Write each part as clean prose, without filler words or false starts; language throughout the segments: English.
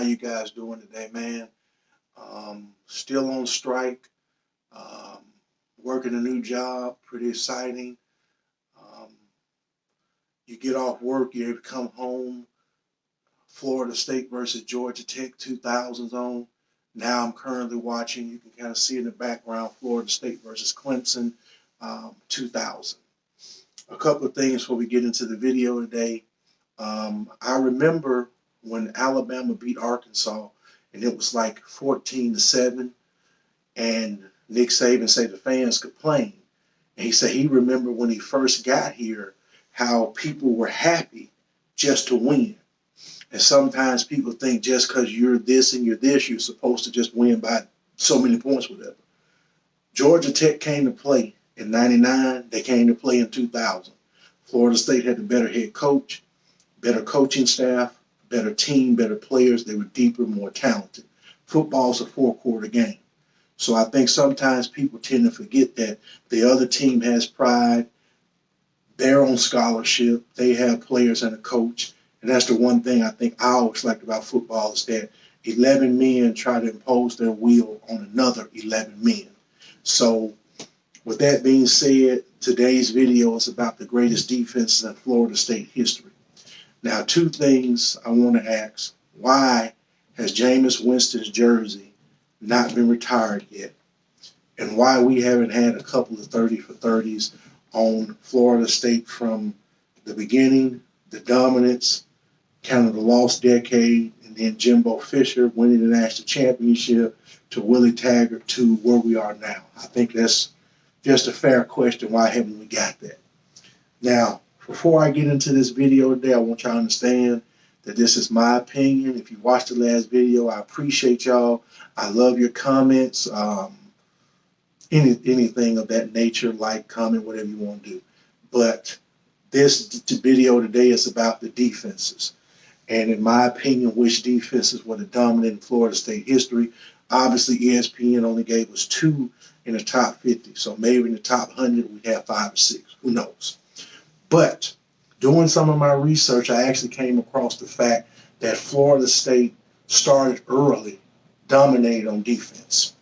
How you guys doing today, man? Still on strike. Um, Working a new job. Pretty exciting. Um, you get off work, you come home. Florida State versus Georgia Tech 2000 on. Now I'm currently watching. You can kind of see in the background Florida State versus Clemson 2000. A couple of things before we get into the video today. I remember when Alabama beat Arkansas, and it was like 14-7, and Nick Saban said the fans complained. And he said he remembered when he first got here how people were happy just to win. And sometimes people think just because you're this and you're this, you're supposed to just win by so many points, whatever. Georgia Tech came to play in 99. They came to play in 2000. Florida State had the better head coach, better coaching staff, better team, better players. They were deeper, more talented. Football's a four-quarter game. So I think sometimes people tend to forget that the other team has pride, their own scholarship, they have players and a coach. And that's the one thing I think I always liked about football is that 11 men try to impose their will on another 11 men. So with that being said, today's video is about the greatest defenses in Florida State history. Now, two things I want to ask. Why has Jameis Winston's jersey not been retired yet? And why we haven't had a couple of 30 for 30s on Florida State from the beginning, the dominance, kind of the lost decade, and then Jimbo Fisher winning the national championship to Willie Taggart to where we are now. I think that's just a fair question. Why haven't we got that? Now, before I get into this video today, I want y'all to understand that this is my opinion. If you watched the last video, I appreciate y'all. I love your comments, anything of that nature, like, comment, whatever you want to do. But this video today is about the defenses. And in my opinion, which defenses were the dominant in Florida State history. Obviously, ESPN only gave us 2 in the top 50. So maybe in the top 100, we'd have 5 or 6. Who knows? But doing some of my research, I actually came across the fact that Florida State started early, dominated on defense.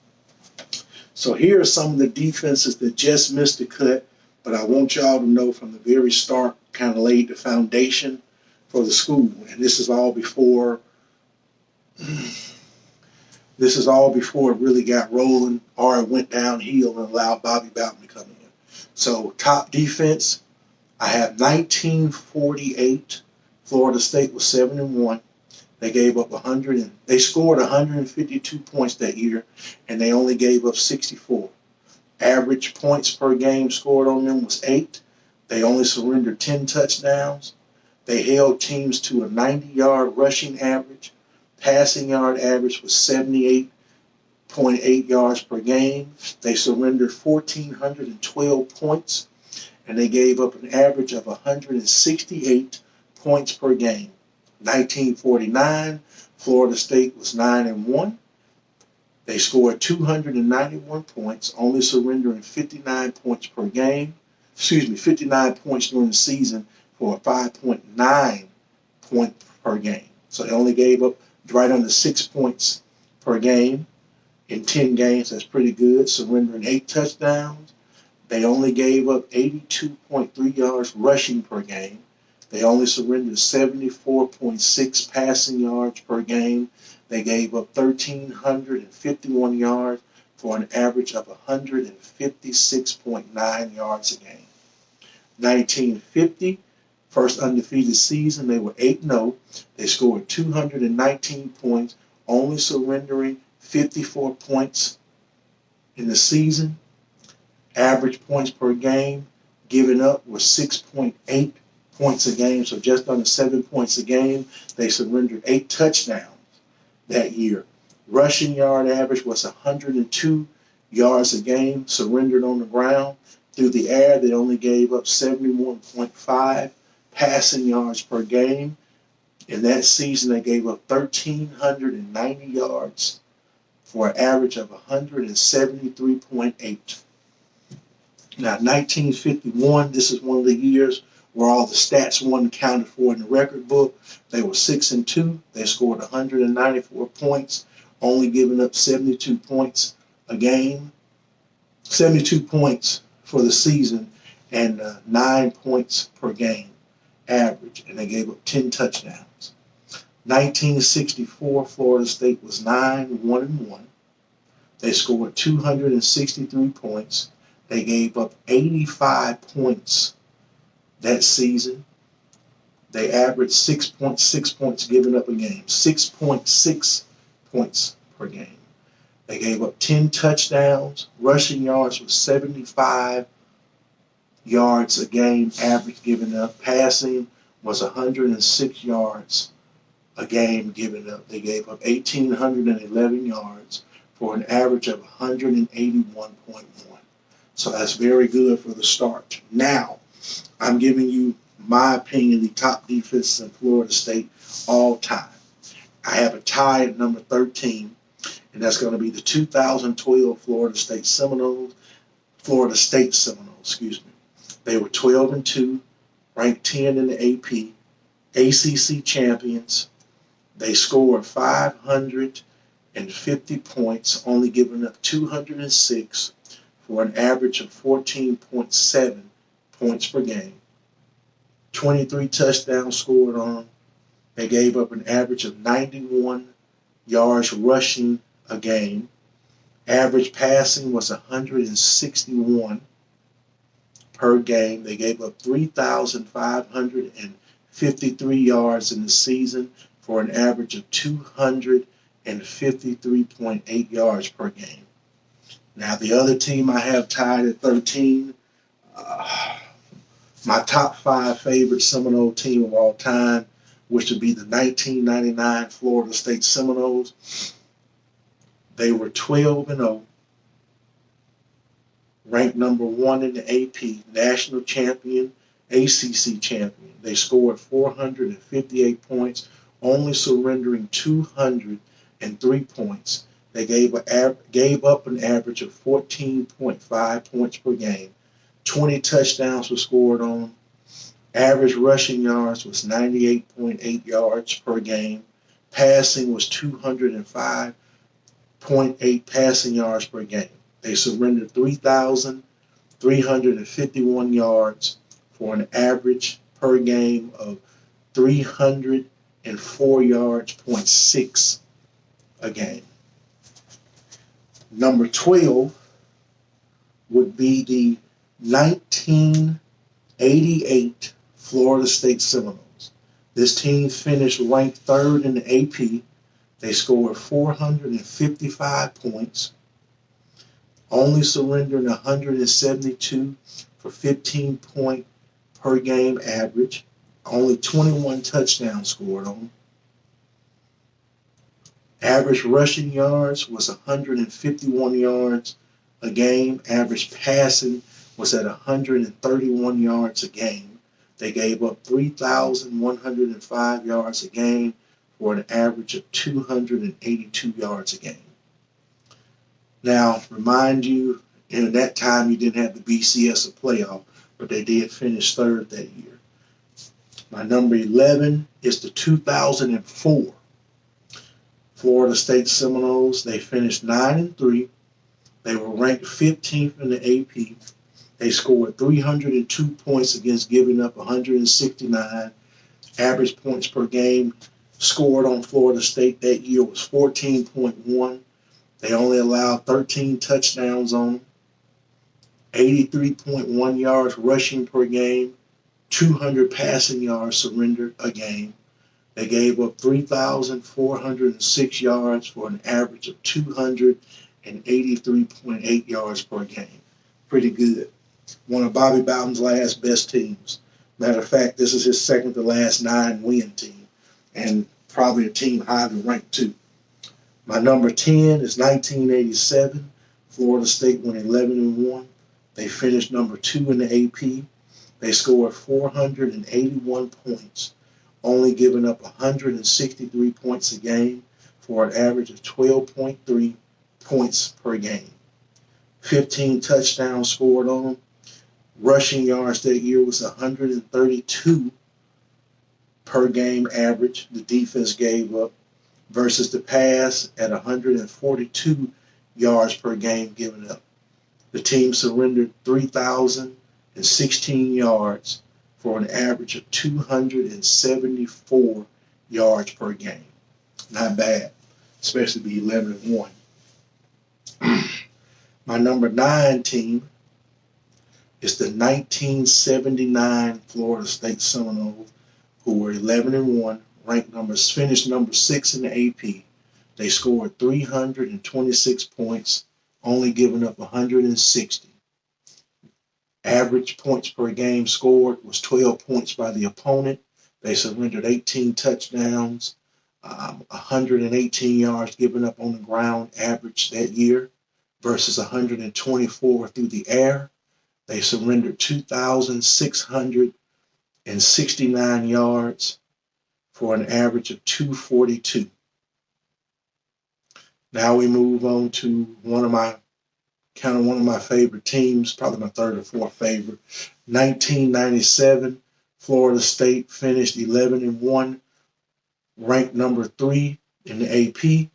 So here are some of the defenses that just missed the cut, but I want y'all to know from the very start, kind of laid the foundation for the school. And this is all before it really got rolling or it went downhill and allowed Bobby Bowden to come in. So top defense, I have 1948. Florida State was 7-1. They gave up they scored 152 points that year, and they only gave up 64. Average points per game scored on them was 8. They only surrendered 10 touchdowns. They held teams to a 90-yard rushing average. Passing yard average was 78.8 yards per game. They surrendered 1,412 points, and they gave up an average of 168 points per game. 1949, Florida State was 9-1. They scored 291 points, only surrendering 59 points per game. 59 points during the season for a 5.9 point per game. So they only gave up right under 6 points per game in 10 games. That's pretty good, surrendering 8 touchdowns. They only gave up 82.3 yards rushing per game. They only surrendered 74.6 passing yards per game. They gave up 1,351 yards for an average of 156.9 yards a game. 1950, first undefeated season, they were 8-0. They scored 219 points, only surrendering 54 points in the season. Average points per game given up was 6.8 points a game, so just under 7 points a game. They surrendered 8 touchdowns that year. Rushing yard average was 102 yards a game, surrendered on the ground. Through the air, they only gave up 71.5 passing yards per game. In that season, they gave up 1,390 yards for an average of 173.8. Now, 1951, this is one of the years where all the stats one counted for in the record book. They were 6-2. They scored 194 points, only giving up 72 points a game, 72 points for the season, and 9 points per game average, and they gave up 10 touchdowns. 1964, Florida State was 9-1-1. They scored 263 points. They gave up 85 points that season. They averaged 6.6 points given up a game, 6.6 points per game. They gave up 10 touchdowns. Rushing yards was 75 yards a game, average given up. Passing was 106 yards a game given up. They gave up 1,811 yards for an average of 181.1. So that's very good for the start. Now, I'm giving you my opinion, the top defenses in Florida State all time. I have a tie at number 13, and that's going to be the 2012 Florida State Seminoles, excuse me. They were 12-2, ranked 10 in the AP, ACC champions. They scored 550 points, only giving up 206 for an average of 14.7 points per game. 23 touchdowns scored on them. They gave up an average of 91 yards rushing a game. Average passing was 161 per game. They gave up 3,553 yards in the season for an average of 253.8 yards per game. Now, the other team I have tied at 13, my top 5 favorite Seminole team of all time, which would be the 1999 Florida State Seminoles. They were 12-0, ranked number 1 in the AP, national champion, ACC champion. They scored 458 points, only surrendering 203 points. They gave up an average of 14.5 points per game. 20 touchdowns were scored on. Average rushing yards was 98.8 yards per game. Passing was 205.8 passing yards per game. They surrendered 3,351 yards for an average per game of 304 yards, 0.6 a game. Number 12 would be the 1988 Florida State Seminoles. This team finished ranked 3rd in the AP. They scored 455 points, only surrendering 172 for 15 point per game average. Only 21 touchdowns scored on. Average rushing yards was 151 yards a game. Average passing was at 131 yards a game. They gave up 3,105 yards a game for an average of 282 yards a game. Now, remind you, in that time you didn't have the BCS of playoff, but they did finish 3rd that year. My number 11 is the 2004 Florida State Seminoles. They finished 9-3. They were ranked 15th in the AP. They scored 302 points against giving up 169. Average points per game scored on Florida State that year was 14.1. They only allowed 13 touchdowns on them. 83.1 yards rushing per game. 200 passing yards surrendered a game. They gave up 3,406 yards for an average of 283.8 yards per game. Pretty good. One of Bobby Bowden's last best teams. Matter of fact, this is his second to last 9-win team, and probably a team highly ranked too. My number 10 is 1987. Florida State went 11-1. They finished number 2 in the AP. They scored 481 points, only giving up 163 points a game for an average of 12.3 points per game. 15 touchdowns scored on them. Rushing yards that year was 132 per game average the defense gave up versus the pass at 142 yards per game given up. The team surrendered 3,016 yards for an average of 274 yards per game. Not bad, especially be 11-1. My number 9 team is the 1979 Florida State Seminoles, who were 11-1, finished number 6 in the AP. They scored 326 points, only giving up 160. Average points per game scored was 12 points by the opponent. They surrendered 18 touchdowns, 118 yards given up on the ground average that year versus 124 through the air. They surrendered 2,669 yards for an average of 242. Now we move on to one of my favorite teams, probably my third or fourth favorite. 1997, Florida State finished 11-1, ranked number 3 in the AP.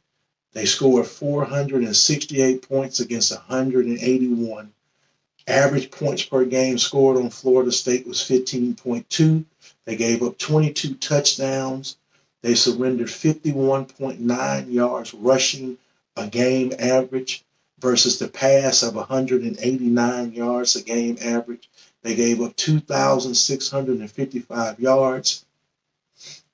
They scored 468 points against 181. Average points per game scored on Florida State was 15.2. They gave up 22 touchdowns. They surrendered 51.9 yards rushing a game average versus the pass of 189 yards a game average. They gave up 2,655 yards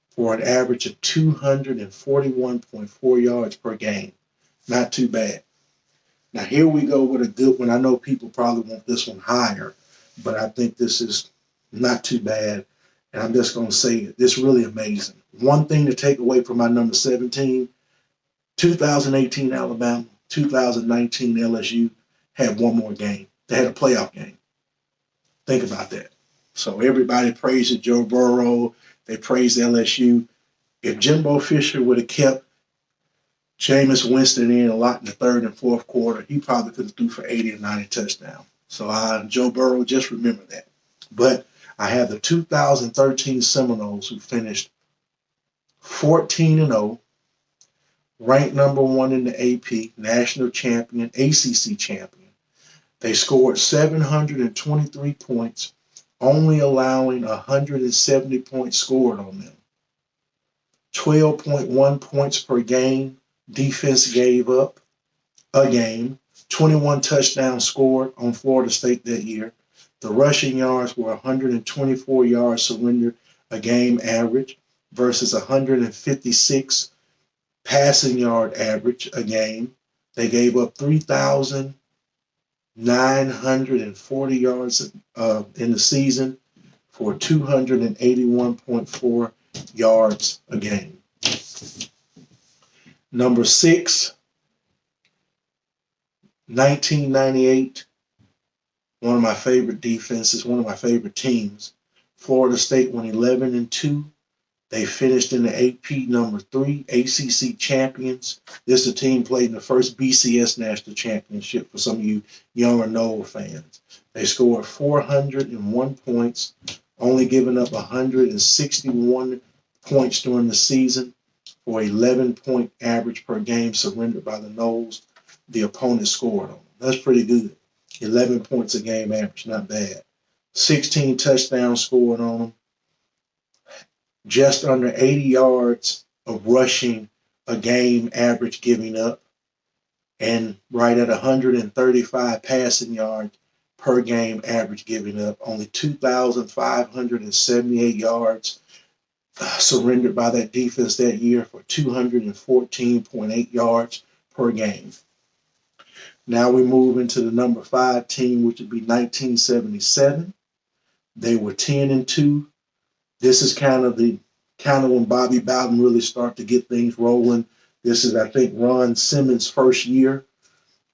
for an average of 241.4 yards per game. Not too bad. Now here we go with a good one. I know people probably want this one higher, but I think this is not too bad. And I'm just going to say it. This is really amazing. One thing to take away from my number 17, 2018 Alabama, 2019 LSU had one more game. They had a playoff game. Think about that. So everybody praised Joe Burrow. They praised LSU. If Jimbo Fisher would have kept Jameis Winston in a lot in the third and fourth quarter, he probably could have threw for 80 or 90 touchdowns. So Joe Burrow, just remember that. But I have the 2013 Seminoles, who finished 14-0, ranked number 1 in the AP, national champion, ACC champion. They scored 723 points, only allowing 170 points scored on them. 12.1 points per game defense gave up a game. 21 touchdowns scored on Florida State that year. The rushing yards were 124 yards surrendered a game average versus 156 passing yard average a game. They gave up 3,940 yards in the season for 281.4 yards a game. Number 6, 1998, one of my favorite defenses, one of my favorite teams. Florida State went 11-2. They finished in the AP number 3, ACC champions. This team played in the first BCS national championship for some of you younger Noel fans. They scored 401 points, only giving up 161 points during the season for 11-point average per game surrendered by the Noles. The opponent scored on them. That's pretty good. 11 points a game average, not bad. 16 touchdowns scored on them. Just under 80 yards of rushing a game average giving up, and right at 135 passing yards per game average giving up. Only 2,578 yards surrendered by that defense that year for 214.8 yards per game. Now we move into the number 5 team, which would be 1977. They were 10-2. This is kind of when Bobby Bowden really started to get things rolling. This is, I think, Ron Simmons' first year,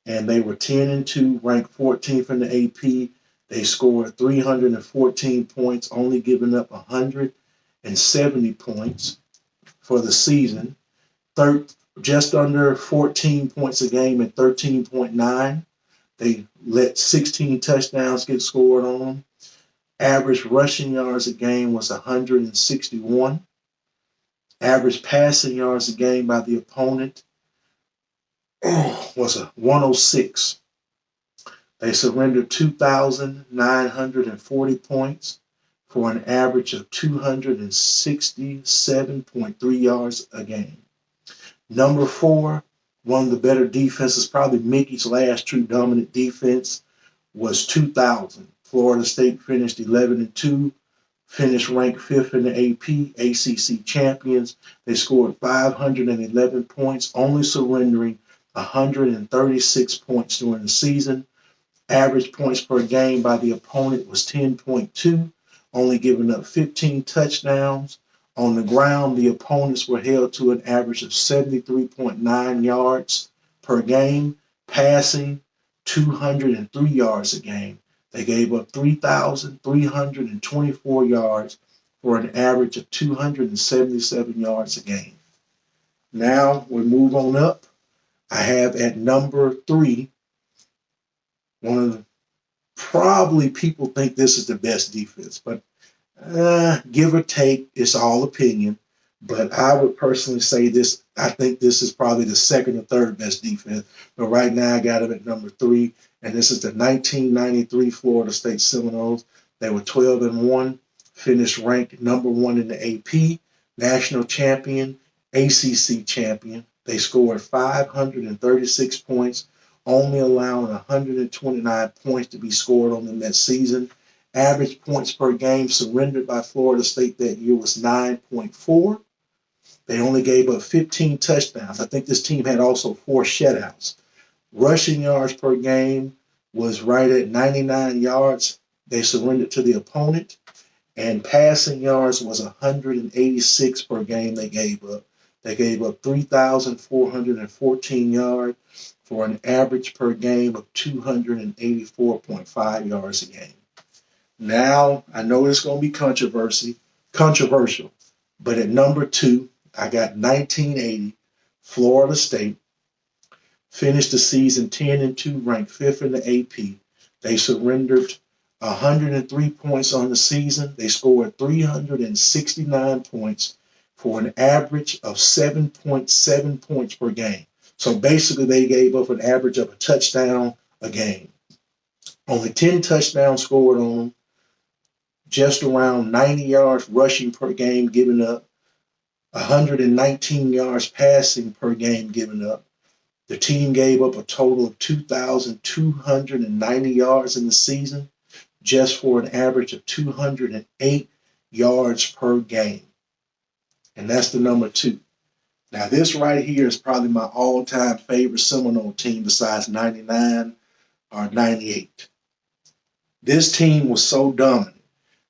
and they were 10-2, ranked 14th in the AP. They scored 314 points, only giving up 170 points for the season. Just under 14 points a game at 13.9. They let 16 touchdowns get scored on them. Average rushing yards a game was 161. Average passing yards a game by the opponent was a 106. They surrendered 2,940 points for an average of 267.3 yards a game. Number 4, one of the better defenses, probably Mickey's last true dominant defense, was 2,000. Florida State finished 11-2, finished ranked 5th in the AP, ACC champions. They scored 511 points, only surrendering 136 points during the season. Average points per game by the opponent was 10.2, only giving up 15 touchdowns. On the ground, the opponents were held to an average of 73.9 yards per game, passing 203 yards a game. They gave up 3,324 yards for an average of 277 yards a game. Now we move on up. I have at number 3, one of the, probably people think this is the best defense, but give or take, it's all opinion. But I would personally say this. I think this is probably the second or third best defense. But right now, I got them at number 3, and this is the 1993 Florida State Seminoles. They were 12-1, finished ranked number 1 in the AP, national champion, ACC champion. They scored 536 points, only allowing 129 points to be scored on them that season. Average points per game surrendered by Florida State that year was 9.4. They only gave up 15 touchdowns. I think this team had also 4 shutouts. Rushing yards per game was right at 99 yards. They surrendered to the opponent. And passing yards was 186 per game they gave up. They gave up 3,414 yards for an average per game of 284.5 yards a game. Now, I know it's going to be controversial, but at number 2, I got 1980, Florida State, finished the season 10-2, ranked 5th in the AP. They surrendered 103 points on the season. They scored 369 points for an average of 7.7 points per game. So basically, they gave up an average of a touchdown a game. Only 10 touchdowns scored on them. Just around 90 yards rushing per game given up, 119 yards passing per game given up. The team gave up a total of 2,290 yards in the season, just for an average of 208 yards per game. And that's the number 2. Now, this right here is probably my all-time favorite Seminole team besides 99 or 98. This team was so dominant.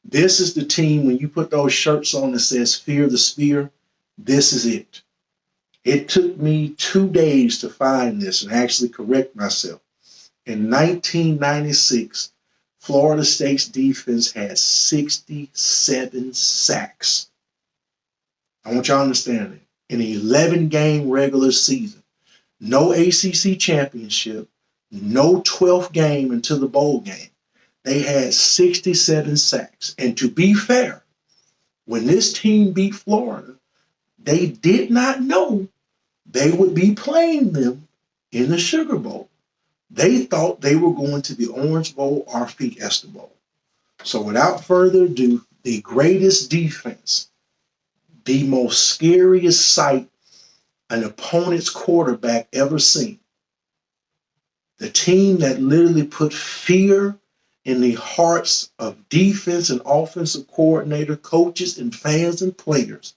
This is the team, when you put those shirts on that says Fear the Spear, this is it. It took me 2 days to find this and actually correct myself. In 1996, Florida State's defense had 67 sacks. I want y'all to understand it. In an 11-game regular season, no ACC championship, no 12th game until the bowl game. They had 67 sacks. And to be fair, when this team beat Florida, they did not know they would be playing them in the Sugar Bowl. They thought they were going to the Orange Bowl or Fiesta Bowl. So without further ado, the greatest defense, the most scariest sight an opponent's quarterback ever seen. The team that literally put fear in the hearts of defense and offensive coordinator, coaches, and fans and players.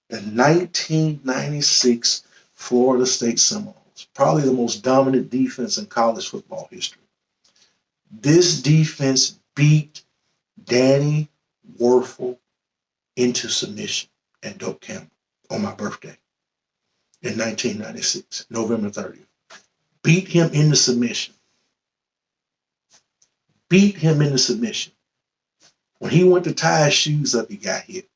The 1996 Florida State Seminoles, probably the most dominant defense in college football history. This defense beat Danny Werfel into submission at Doak Campbell on my birthday in 1996, November 30th. Beat him into submission. Beat him into submission. When he went to tie his shoes up, he got hit.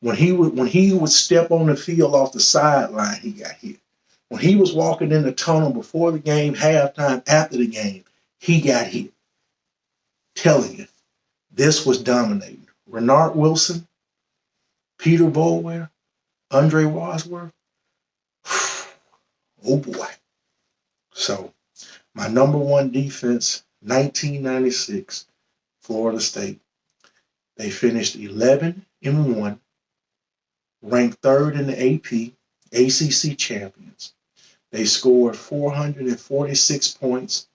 When he would step on the field off the sideline, he got hit. When he was walking in the tunnel before the game, halftime, after the game, he got hit. Telling you, this was dominating. Renard Wilson, Peter Boulware, Andre Wadsworth. Oh boy. So my number one defense, 1996, Florida State. They finished 11-1, ranked third in the AP, ACC champions. They scored 446 points,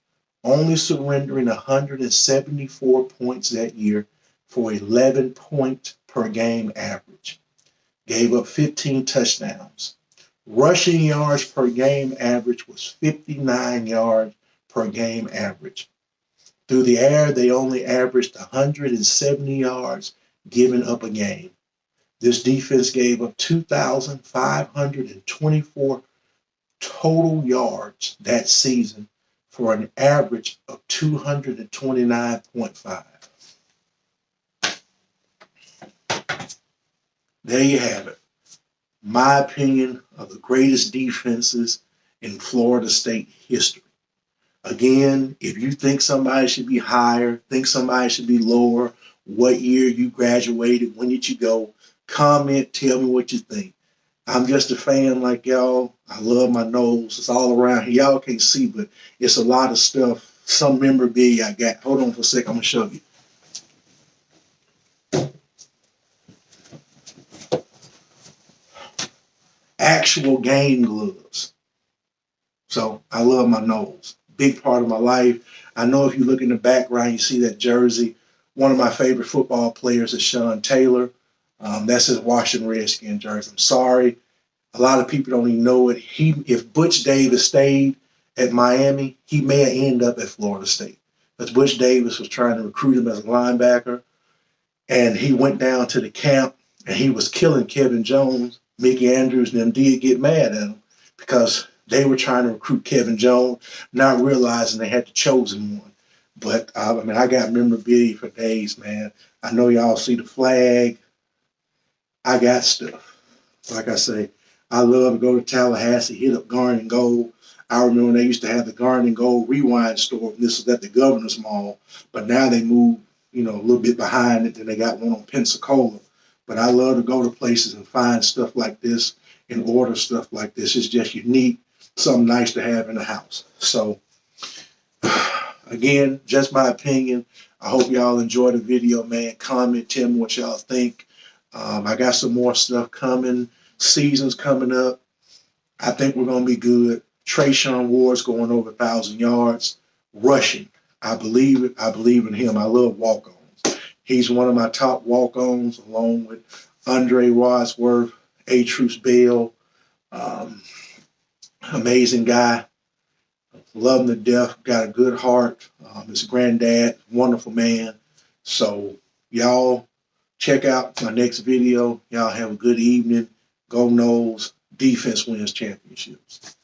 only surrendering 174 points that year for 11 point per game average. Gave up 15 touchdowns. Rushing yards per game average was 59 yards per game average. Through the air, they only averaged 170 yards given up a game. This defense gave up 2,524 total yards that season for an average of 229.5. There you have it. My opinion of the greatest defenses in Florida State history. Again, if you think somebody should be higher, think somebody should be lower, what year you graduated, when did you go, comment, tell me what you think. I'm just a fan like y'all. I love my nose. It's all around here. Y'all can't see, but it's a lot of stuff. Some memorabilia I got. Hold on for a second. I'm going to show you. Actual game gloves. So I love my nose. Big part of my life. I know if you look in the background, you see that jersey. One of my favorite football players is Sean Taylor. That's his Washington Redskin jersey. I'm sorry. A lot of people don't even know it. If Butch Davis stayed at Miami, he may have ended up at Florida State. Because Butch Davis was trying to recruit him as a linebacker. And he went down to the camp and he was killing Kevin Jones. Mickey Andrews and them did get mad at him because they were trying to recruit Kevin Jones, not realizing they had the chosen one. But I got memorabilia for days, man. I know y'all see the flag. I got stuff. Like I say, I love to go to Tallahassee, hit up Garden and Gold. I remember when they used to have the Garden and Gold Rewind store. This was at the Governor's Mall, but now they moved, a little bit behind it. Then they got one on Pensacola. But I love to go to places and find stuff like this and order stuff like this. It's just unique, something nice to have in the house. So, again, just my opinion. I hope y'all enjoy the video, man. Comment, tell me what y'all think. I got some more stuff coming. Seasons coming up. I think we're going to be good. Trayshawn Ward's going over 1,000 yards. Rushing. I believe it. I believe in him. I love walk-ons. He's one of my top walk-ons, along with Andre Wadsworth, A. Truce Bell. Amazing guy. Love him to death. Got a good heart. His granddad, wonderful man. So y'all check out my next video. Y'all have a good evening. Go Noles. Defense wins championships.